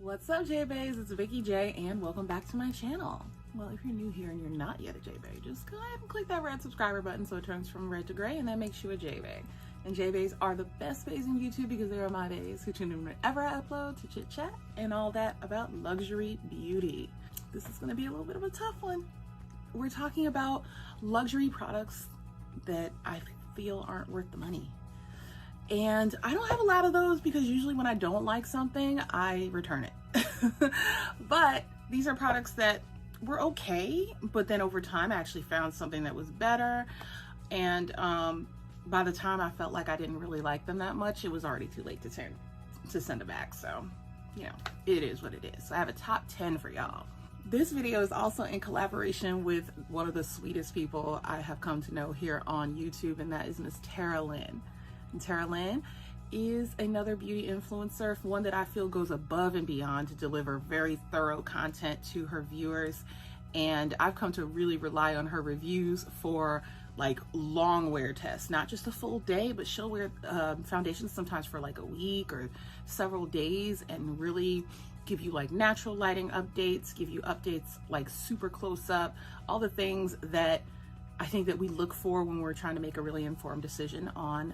What's up, J-Bays? It's Vikeejeah and welcome back to my channel. Well, if you're new here and you're not yet a J-Bay, just go ahead and click that red subscriber button so it turns from red to gray, and that makes you a J-Bay. And J-Bays are the best bays in YouTube because they are my bays who tune in whenever I upload to chit chat and all that about luxury beauty. This is going to be a little bit of a tough one. We're talking about luxury products that I feel aren't worth the money. And I don't have a lot of those because usually when I don't like something, I return it. But these are products that were okay, but then over time I actually found something that was better. And by the time I felt like I didn't really like them that much, it was already too late to send it back. So, you know, it is what it is. So I have a top 10 for y'all. This video is also in collaboration with one of the sweetest people I have come to know here on YouTube, and that is Miss Lynn. And Lynn is another beauty influencer, one that I feel goes above and beyond to deliver very thorough content to her viewers. And I've come to really rely on her reviews for like long wear tests, not just a full day, but she'll wear foundations sometimes for like a week or several days and really give you like natural lighting updates, give you updates like super close up, all the things that I think that we look for when we're trying to make a really informed decision on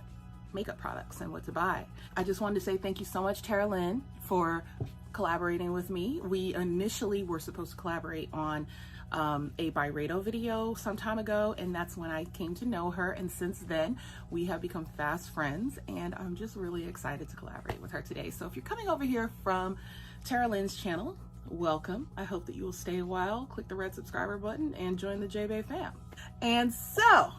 makeup products and what to buy. I just wanted to say thank you so much, Lynn, for collaborating with me. We initially were supposed to collaborate on a Byredo video some time ago, and that's when I came to know her, and since then we have become fast friends, and I'm just really excited to collaborate with her today. So if you're coming over here from Lynn's channel, welcome. I hope that you will stay a while, click the red subscriber button, and join the J-Bay fam. And so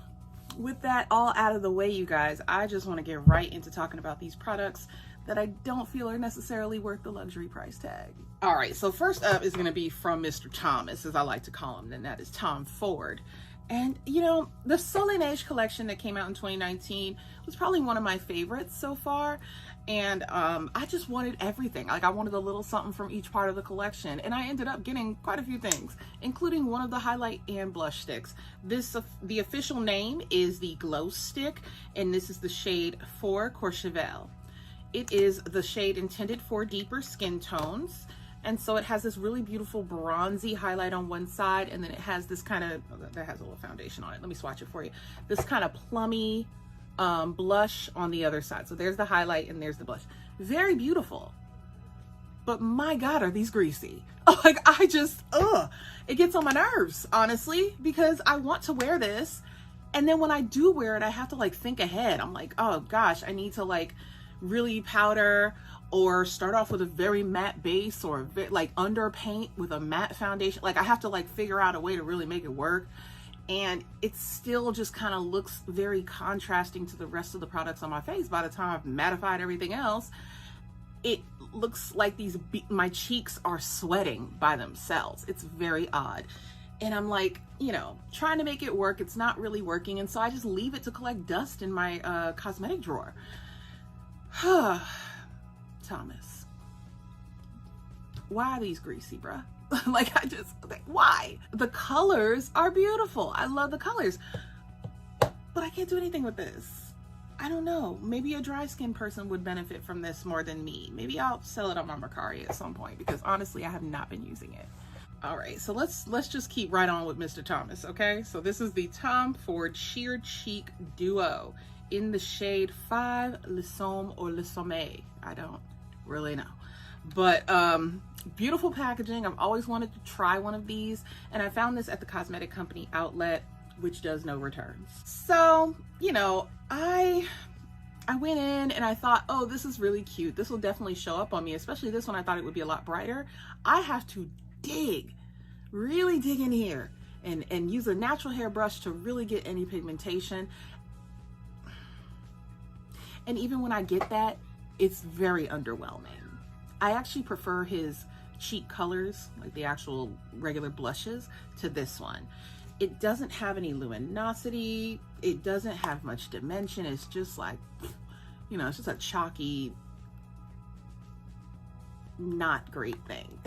with that all out of the way, you guys, I just want to get right into talking about these products that I don't feel are necessarily worth the luxury price tag. All right, so first up is going to be from Mr. Thomas, as I like to call him, and that is Tom Ford. And you know, the Soleil collection that came out in 2019 was probably one of my favorites so far. And I just wanted everything. Like I wanted a little something from each part of the collection, and I ended up getting quite a few things, including one of the highlight and blush sticks. The official name is the Glow Stick, and this is the shade for Courchevel. It is the shade intended for deeper skin tones. And so it has this really beautiful bronzy highlight on one side, and then it has this kind of, that has a little foundation on it. Let me swatch it for you. This kind of plummy blush on the other side. So there's the highlight and there's the blush. Very beautiful. But my God, are these greasy. Like I just, it gets on my nerves, honestly, because I want to wear this. And then when I do wear it, I have to like think ahead. I'm like, oh gosh, I need to like really powder or start off with a very matte base or like underpaint with a matte foundation. Like I have to like figure out a way to really make it work. And it still just kind of looks very contrasting to the rest of the products on my face. By the time I've mattified everything else, it looks like my cheeks are sweating by themselves. It's very odd. And I'm like, you know, trying to make it work. It's not really working. And so I just leave it to collect dust in my cosmetic drawer. Thomas, why are these greasy, bruh? Like why? The colors are beautiful. I love the colors, but I can't do anything with this. I don't know. Maybe a dry skin person would benefit from this more than me. Maybe I'll sell it on my Mercari at some point because honestly, I have not been using it. All right, so let's just keep right on with Mr. Thomas, okay? So this is the Tom Ford Sheer Cheek Duo in the shade 5 Lissome or Lissome. I don't really know. But beautiful packaging. I've always wanted to try one of these, and I found this at the cosmetic company outlet, which does no returns. So, you know, I went in and I thought, oh, this is really cute. This will definitely show up on me, especially this one. I thought it would be a lot brighter. I have to really dig in here and use a natural hair brush to really get any pigmentation. And even when I get that, it's very underwhelming. I actually prefer his cheek colors, like the actual regular blushes, to this one. It doesn't have any luminosity. It doesn't have much dimension. It's just like, you know, it's just a chalky, not great thing.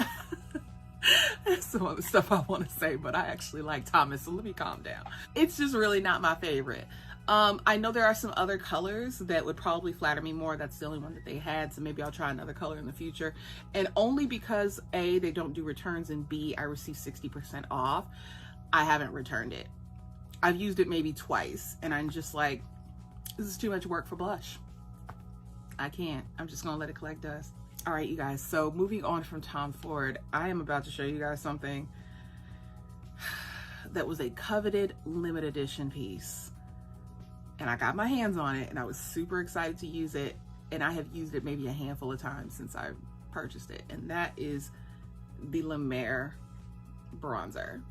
That's some of the stuff I want to say, but I actually like Thomas, so let me calm down. It's just really not my favorite. I know there are some other colors that would probably flatter me more. That's the only one that they had, so maybe I'll try another color in the future. And only because A, they don't do returns, and B, I received 60% off, I haven't returned it. I've used it maybe twice, and I'm just like, this is too much work for blush. I can't. I'm just gonna let it collect dust. All right, you guys, so moving on from Tom Ford, I am about to show you guys something that was a coveted limited edition piece. And I got my hands on it, and I was super excited to use it. And I have used it maybe a handful of times since I purchased it. And that is the Mer bronzer.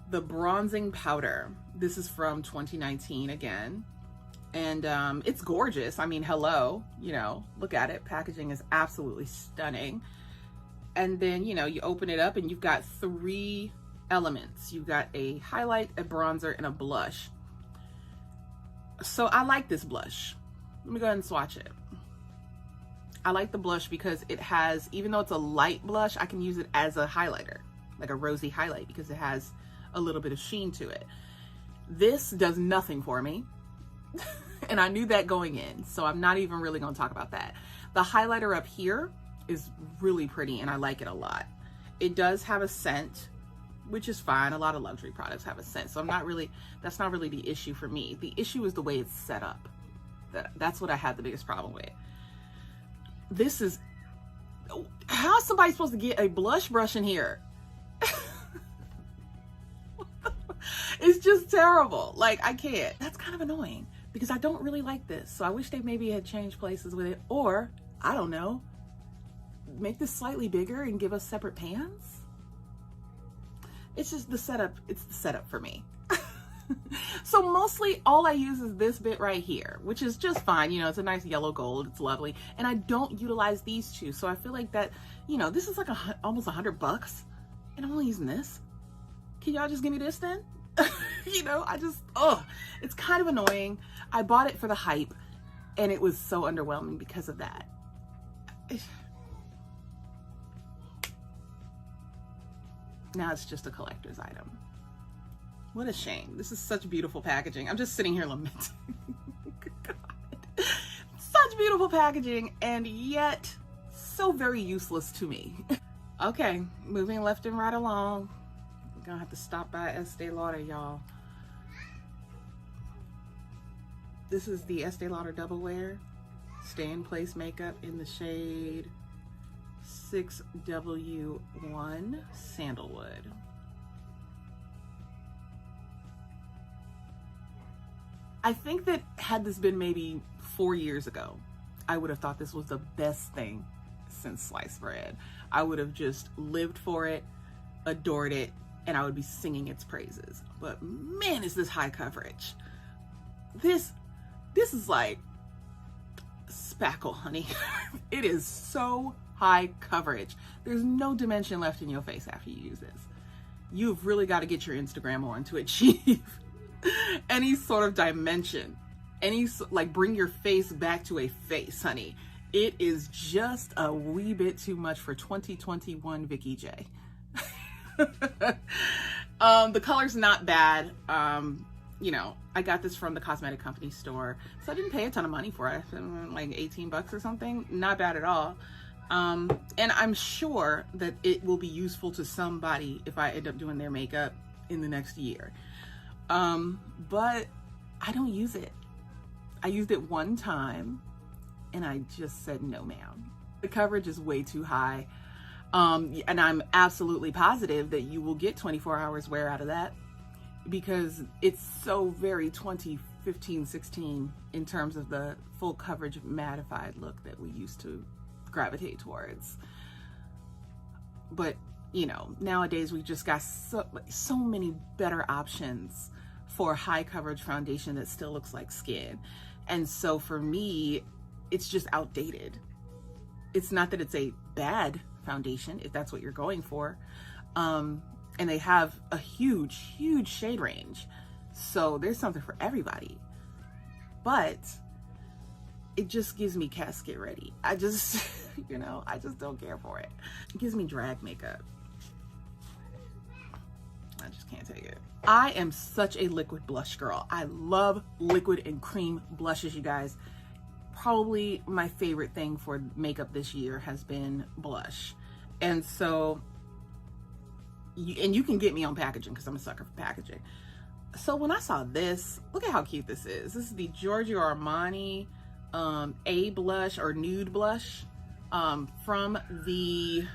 The Bronzing Powder. This is from 2019 again. And it's gorgeous. I mean, hello, you know, look at it. Packaging is absolutely stunning. And then, you know, you open it up and you've got 3 elements. You've got a highlight, a bronzer, and a blush. So I like this blush. Let me go ahead and swatch it. I like the blush because it has, even though it's a light blush, I can use it as a highlighter, like a rosy highlight, because it has a little bit of sheen to it. This does nothing for me. And I knew that going in, so I'm not even really gonna talk about that. The highlighter up here is really pretty, and I like it a lot. It does have a scent, which is fine. A lot of luxury products have a scent, so that's not really the issue for me. The issue is the way it's set up. That's what I had the biggest problem with. This is, how is somebody supposed to get a blush brush in here? It's just terrible. Like, I can't. That's kind of annoying because I don't really like this. So I wish they maybe had changed places with it, or I don't know, make this slightly bigger and give us separate pans. It's just the setup. It's the setup for me. So mostly all I use is this bit right here, which is just fine. You know, it's a nice yellow gold. It's lovely. And I don't utilize these two. So I feel like that, you know, this is like almost $100 and I'm only using this. Can y'all just give me this then? You know, it's kind of annoying. I bought it for the hype and it was so underwhelming because of that. Now it's just a collector's item. What a shame. This is such beautiful packaging. I'm just sitting here lamenting. God. Such beautiful packaging and yet so very useless to me. Okay, moving left and right along. We're gonna have to stop by Estee Lauder, y'all. This is the Estee Lauder Double Wear Stay in Place makeup in the shade 6W1 Sandalwood. I think that had this been maybe 4 years ago, I would have thought this was the best thing since sliced bread. I would have just lived for it, adored it, and I would be singing its praises. But man, is this high coverage. This is like spackle, honey. It is so high coverage. There's no dimension left in your face after you use this. You've really got to get your Instagram on to achieve any sort of dimension, like bring your face back to a face, honey. It is just a wee bit too much for 2021 Vikeejeah. The color's not bad. You know, I got this from the cosmetic company store, so I didn't pay a ton of money for it. Like $18 or something. Not bad at all. And I'm sure that it will be useful to somebody if I end up doing their makeup in the next year. But I don't use it. I used it one time and I just said, no, ma'am. The coverage is way too high. And I'm absolutely positive that you will get 24 hours wear out of that because it's so very 2015, 16 in terms of the full coverage mattified look that we used to gravitate towards. But you know, nowadays we just got so many better options for high coverage foundation that still looks like skin. And so for me, it's just outdated. It's not that it's a bad foundation, if that's what you're going for. And they have a huge, huge shade range. So there's something for everybody. But it just gives me casket ready. I just, you know, I just don't care for it. It gives me drag makeup. I just can't take it. I am such a liquid blush girl. I love liquid and cream blushes, you guys. Probably my favorite thing for makeup this year has been blush. And so, you can get me on packaging because I'm a sucker for packaging. So when I saw this, look at how cute this is. This is the Giorgio Armani A blush or nude blush from the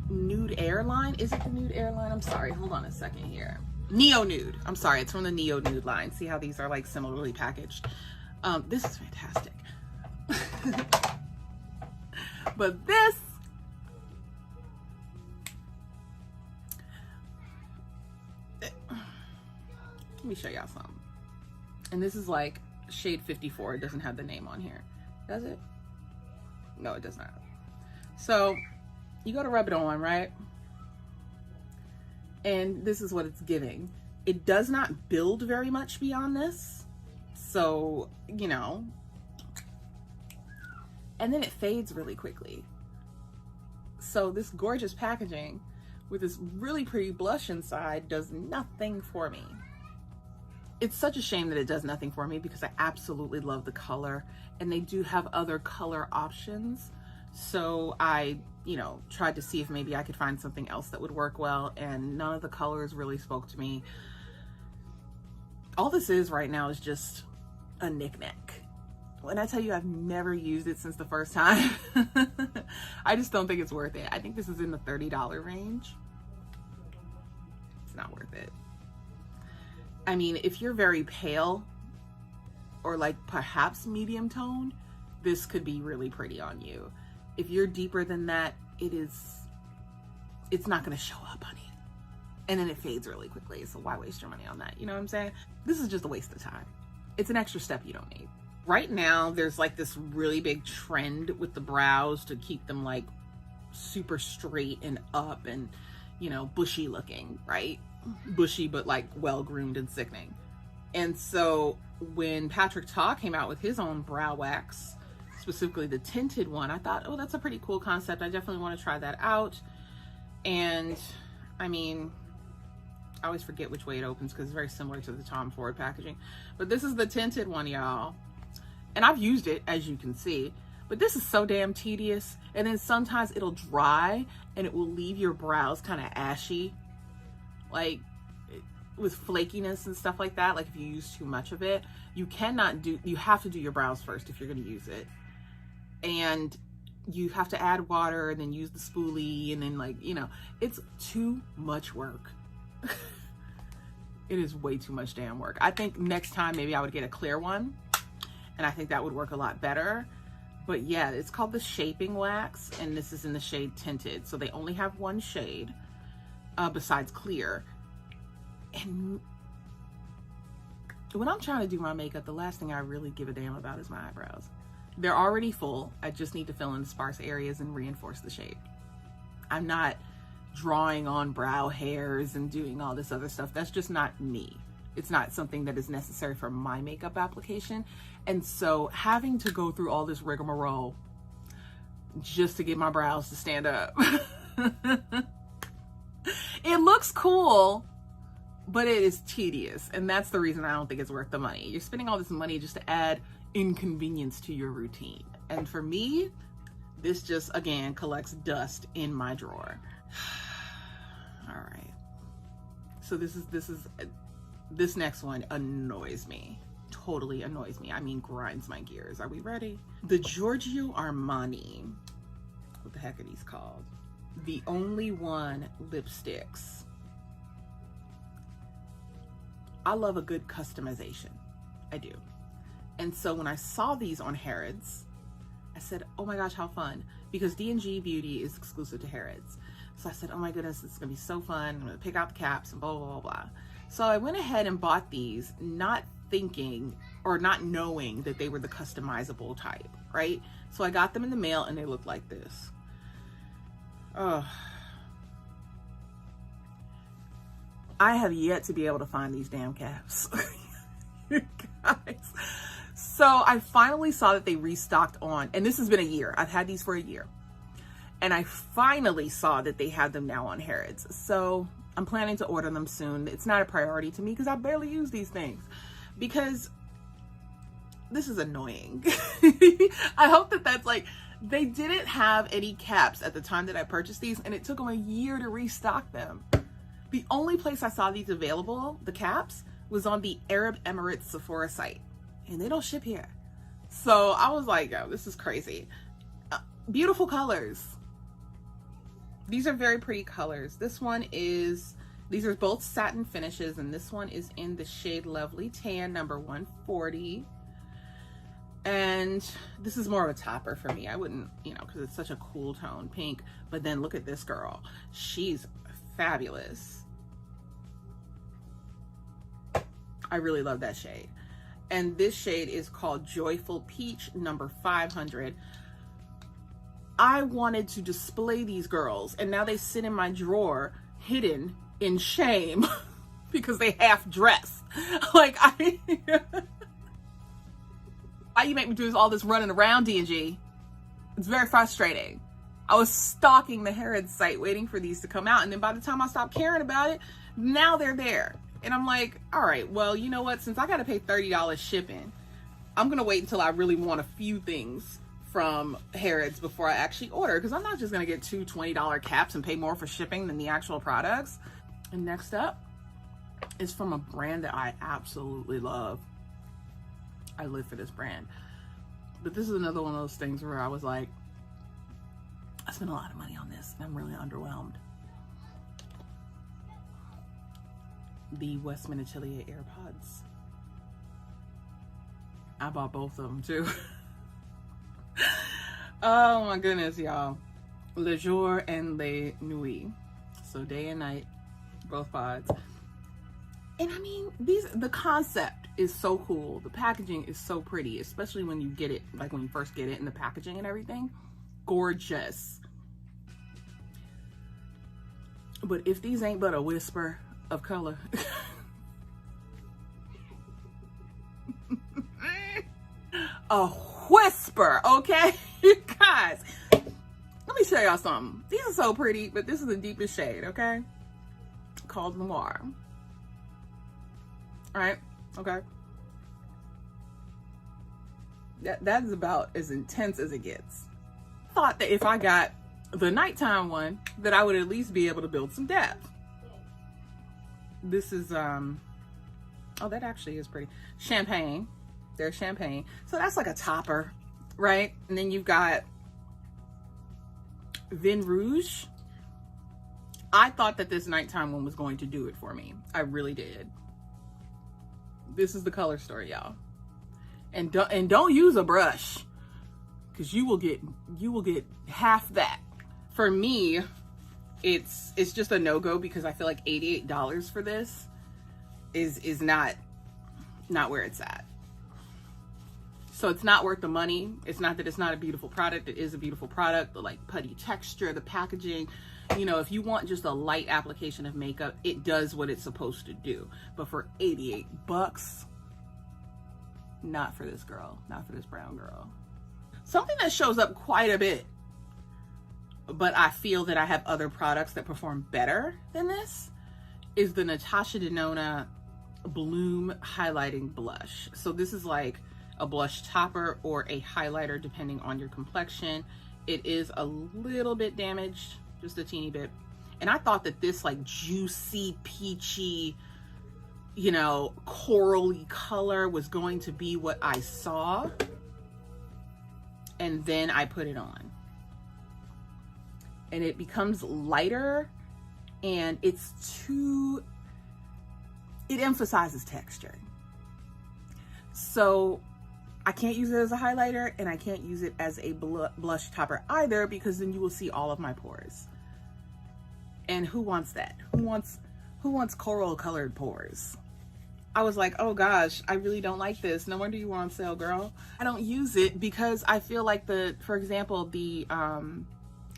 Nude airline. Is it the Nude airline? I'm sorry, hold on a second here. Neo Nude. I'm sorry, it's from the Neo Nude line. See how these are like similarly packaged? This is fantastic. But this, let me show y'all something. And this is like shade 54. It doesn't have the name on here. Does it? No, it does not. So you go to rub it on, right? And this is what it's giving. It does not build very much beyond this. So, you know, and then it fades really quickly. So this gorgeous packaging with this really pretty blush inside does nothing for me. It's such a shame that it does nothing for me because I absolutely love the color, and they do have other color options. So I, you know, tried to see if maybe I could find something else that would work well, and none of the colors really spoke to me. All this is right now is just a knick-knack. When I tell you I've never used it since the first time, I just don't think it's worth it. I think this is in the $30 range. It's not worth it. I mean, if you're very pale or like perhaps medium toned, this could be really pretty on you. If you're deeper than that, it's not going to show up, honey. And then it fades really quickly. So why waste your money on that? You know what I'm saying? This is just a waste of time. It's an extra step you don't need. Right now, there's like this really big trend with the brows to keep them like super straight and up and, you know, bushy looking, right? Bushy, but like well-groomed and sickening. And so when Patrick Ta came out with his own brow wax, specifically the tinted one, I thought, oh, that's a pretty cool concept. I definitely want to try that out. And I mean, I always forget which way it opens because it's very similar to the Tom Ford packaging. But this is the tinted one, y'all. And I've used it, as you can see. But this is so damn tedious. And then sometimes it'll dry and it will leave your brows kind of ashy. Like with flakiness and stuff like that. Like if you use too much of it, you have to do your brows first if you're going to use it. And you have to add water and then use the spoolie and then, like, you know, it's too much work. It is way too much damn work. I think next time maybe I would get a clear one, and I think that would work a lot better. But yeah, it's called the Shaping Wax, and this is in the shade Tinted. So they only have one shade besides clear. And when I'm trying to do my makeup, the last thing I really give a damn about is my eyebrows. They're already full. I just need to fill in the sparse areas and reinforce the shape. I'm not drawing on brow hairs and doing all this other stuff. That's just not me. It's not something that is necessary for my makeup application. And so having to go through all this rigmarole just to get my brows to stand up. It looks cool, but it is tedious. And that's the reason I don't think it's worth the money. You're spending all this money just to add inconvenience to your routine. And for me, this just, again, collects dust in my drawer. All right. So this next one annoys me. Totally annoys me. I mean, grinds my gears. Are we ready? The Giorgio Armani. What the heck are these called? The Only One lipsticks. I love a good customization. I do. And so when I saw these on Harrods, I said, oh my gosh, how fun. Because D&G Beauty is exclusive to Harrods. So I said, oh my goodness, it's gonna be so fun. I'm gonna pick out the caps and blah, blah, blah, blah. So I went ahead and bought these, not thinking or not knowing that they were the customizable type, right? So I got them in the mail and they looked like this. Oh. I have yet to be able to find these damn caps. You guys. So I finally saw that they restocked on, and this has been a year. I've had these for a year. And I finally saw that they had them now on Harrods. So I'm planning to order them soon. It's not a priority to me because I barely use these things, because this is annoying. I hope that that's like, they didn't have any caps at the time that I purchased these, and it took them a year to restock them. The only place I saw these available, the caps, was on the Arab Emirates Sephora site, and they don't ship here. So I was like, yo, this is crazy. Beautiful colors. These are very pretty colors. This one is, these are both satin finishes, and this one is in the shade Lovely Tan, number 140. And this is more of a topper for me. I wouldn't, you know, because it's such a cool tone pink. But then look at this girl. She's fabulous. I really love that shade. And this shade is called Joyful Peach, number 500. I wanted to display these girls, and now they sit in my drawer hidden in shame because they half dressed. Like, why you make me do all this running around, D&G? It's very frustrating. I was stalking the Harrods site waiting for these to come out, and then by the time I stopped caring about it, now they're there. And I'm like, all right, well, you know what? Since I got to pay $30 shipping, I'm going to wait until I really want a few things from Harrods before I actually order, because I'm not just going to get two $20 caps and pay more for shipping than the actual products. And next up is from a brand that I absolutely love. I live for this brand. But this is another one of those things where I was like, I spent a lot of money on this and I'm really underwhelmed. The Westman Atelier AirPods. I bought both of them too. Oh my goodness, y'all. Le Jours and Le Nuit. So day and night, both pods. And I mean, the concept is so cool. The packaging is so pretty, especially when you get it, like when you first get it in the packaging and everything. Gorgeous. But if these ain't but a whisper of color. A whisper, okay? You guys, let me show y'all something. These are so pretty, but this is the deepest shade, okay? Called Noir. All right, okay. That is about as intense as it gets. Thought that if I got the nighttime one, that I would at least be able to build some depth. This is, oh, that actually is pretty. Champagne. There's champagne. So that's like a topper, right? And then you've got Vin Rouge. I thought that this nighttime one was going to do it for me. I really did. This is the color story, y'all. And don't use a brush, because you will get half that. For me, it's just a no-go, because I feel like $88 for this is not where it's at. So it's not worth the money. It's not that it's not a beautiful product. It is a beautiful product. The like putty texture, the packaging, you know, if you want just a light application of makeup, it does what it's supposed to do. But for 88 bucks, not for this girl, not for this brown girl. Something that shows up quite a bit, but I feel that I have other products that perform better than this, is the Natasha Denona Bloom Highlighting Blush. So this is like a blush topper or a highlighter depending on your complexion. It is a little bit damaged, just a teeny bit. And I thought that this like juicy, peachy, you know, corally color was going to be what I saw. And then I put it on. And it becomes lighter, and it emphasizes texture. So I can't use it as a highlighter, and I can't use it as a blush topper either, because then you will see all of my pores. And who wants that? Who wants coral colored pores? I was like, oh gosh, I really don't like this. No wonder you were on sale, girl. I don't use it because I feel like for example, the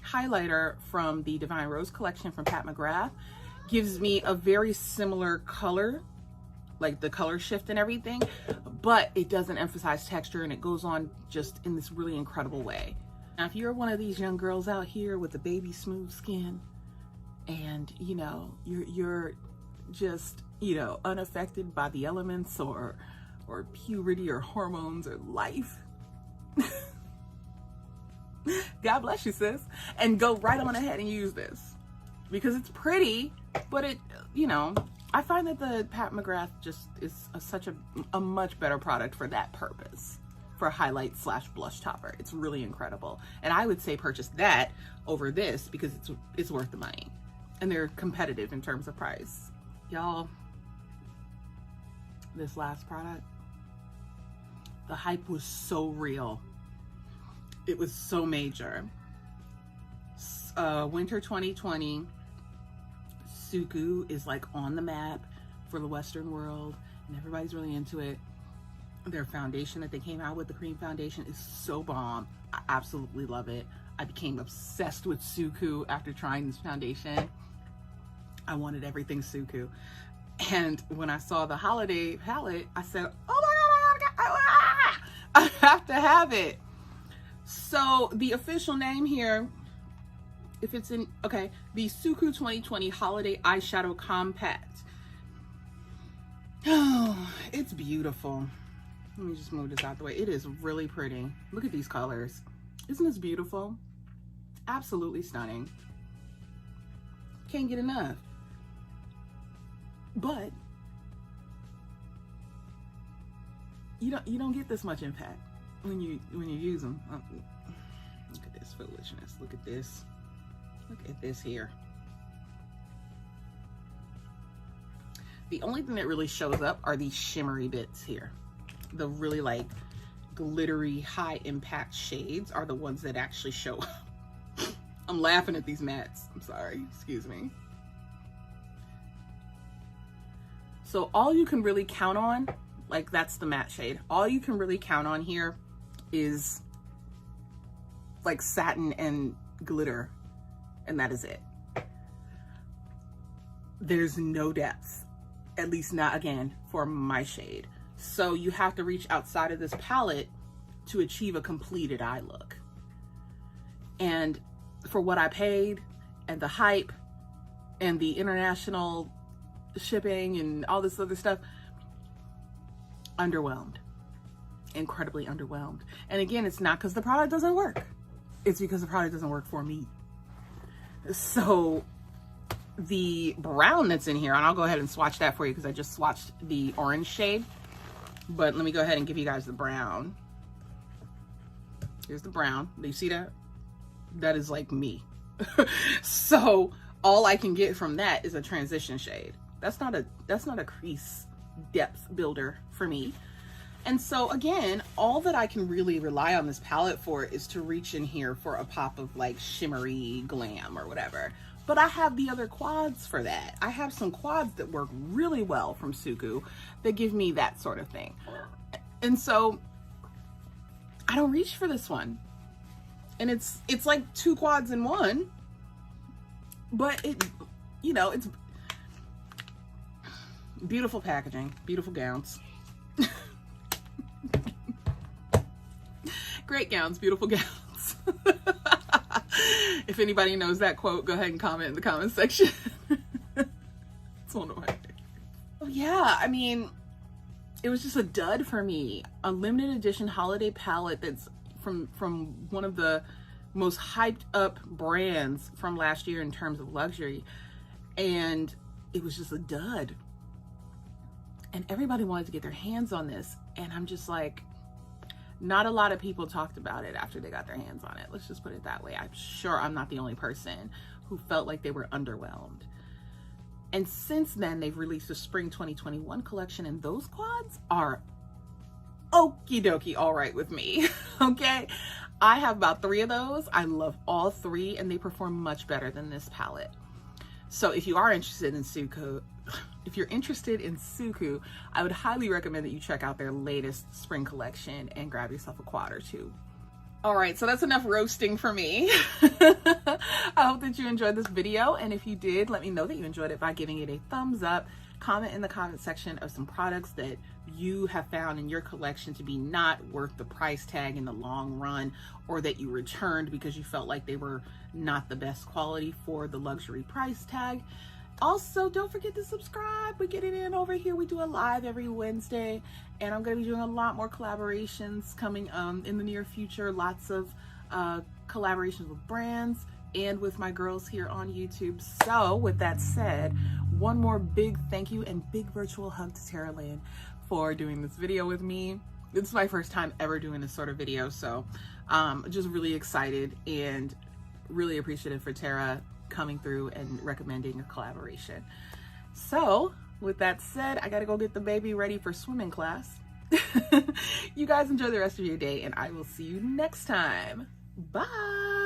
highlighter from the Divine Rose collection from Pat McGrath gives me a very similar color, like the color shift and everything, but it doesn't emphasize texture, and it goes on just in this really incredible way. Now, if you're one of these young girls out here with the baby smooth skin and, you know, you're just, you know, unaffected by the elements or puberty or hormones or life, God bless you, sis. And go right on ahead and use this because it's pretty, but it, you know, I find that the Pat McGrath just is such a much better product for that purpose, for a highlight / blush topper. It's really incredible. And I would say purchase that over this because it's worth the money. And they're competitive in terms of price. Y'all, this last product, the hype was so real. It was so major. Winter 2020, Suqqu is like on the map for the Western world and everybody's really into it. Their foundation that they came out with, the cream foundation, is so bomb. I absolutely love it. I became obsessed with Suqqu after trying this foundation. I wanted everything Suqqu. And when I saw the holiday palette, I said, oh my God, I have to have it. So the official name here, if it's in, okay, the Suqqu 2020 Holiday Eyeshadow Compact. Oh, it's beautiful. Let me just move this out the way. It is really pretty. Look at these colors. Isn't this beautiful? Absolutely stunning. Can't get enough. But you don't get this much impact when you use them. Oh, look at this foolishness. Look at this. Look at this here. The only thing that really shows up are these shimmery bits here. The really like glittery high impact shades are the ones that actually show up. I'm laughing at these mattes. I'm sorry, excuse me. So all you can really count on, like that's the matte shade. All you can really count on here is like satin and glitter, and that is it. There's no depth, at least not again for my shade. So you have to reach outside of this palette to achieve a completed eye look. And for what I paid and the hype and the international shipping and all this other stuff, underwhelmed. Incredibly underwhelmed. And again, it's not because the product doesn't work. It's because the product doesn't work for me. So the brown that's in here, and I'll go ahead and swatch that for you because I just swatched the orange shade. But let me go ahead and give you guys the brown. Here's the brown. Do you see that? That is like me. So all I can get from that is a transition shade. That's not a crease depth builder for me. And so again, all that I can really rely on this palette for is to reach in here for a pop of like shimmery glam or whatever. But I have the other quads for that. I have some quads that work really well from Suqqu that give me that sort of thing. And so I don't reach for this one. And it's like two quads in one, but it, you know, it's beautiful packaging, beautiful gowns. Great gowns, beautiful gowns. If anybody knows that quote, go ahead and comment in the comment section. It's one of my favorites. Oh yeah, I mean, it was just a dud for me. A limited edition holiday palette that's from one of the most hyped up brands from last year in terms of luxury, and it was just a dud. And everybody wanted to get their hands on this, and I'm just like, not a lot of people talked about it after they got their hands on it. Let's just put it that way. I'm sure I'm not the only person who felt like they were underwhelmed. And since then, they've released a spring 2021 collection, and those quads are okie dokie all right with me. Okay, I have about 3 of those. I love all 3, and they perform much better than this palette. So if you are interested in Suqqu, I would highly recommend that you check out their latest spring collection and grab yourself a quad or 2. All right, so that's enough roasting for me. I hope that you enjoyed this video, and if you did, let me know that you enjoyed it by giving it a thumbs up, Comment in the comment section of some products that you have found in your collection to be not worth the price tag in the long run, or that you returned because you felt like they were not the best quality for the luxury price tag. Also, don't forget to subscribe. We get it in over here. We do a live every Wednesday, and I'm going to be doing a lot more collaborations coming in the near future. Lots of collaborations with brands and with my girls here on YouTube. So with that said, one more big thank you and big virtual hug to Tara Lynn for doing this video with me. This is my first time ever doing this sort of video, so just really excited and really appreciative for Tara coming through and recommending a collaboration. So with that said, I gotta go get the baby ready for swimming class. You guys enjoy the rest of your day, and I will see you next time. Bye.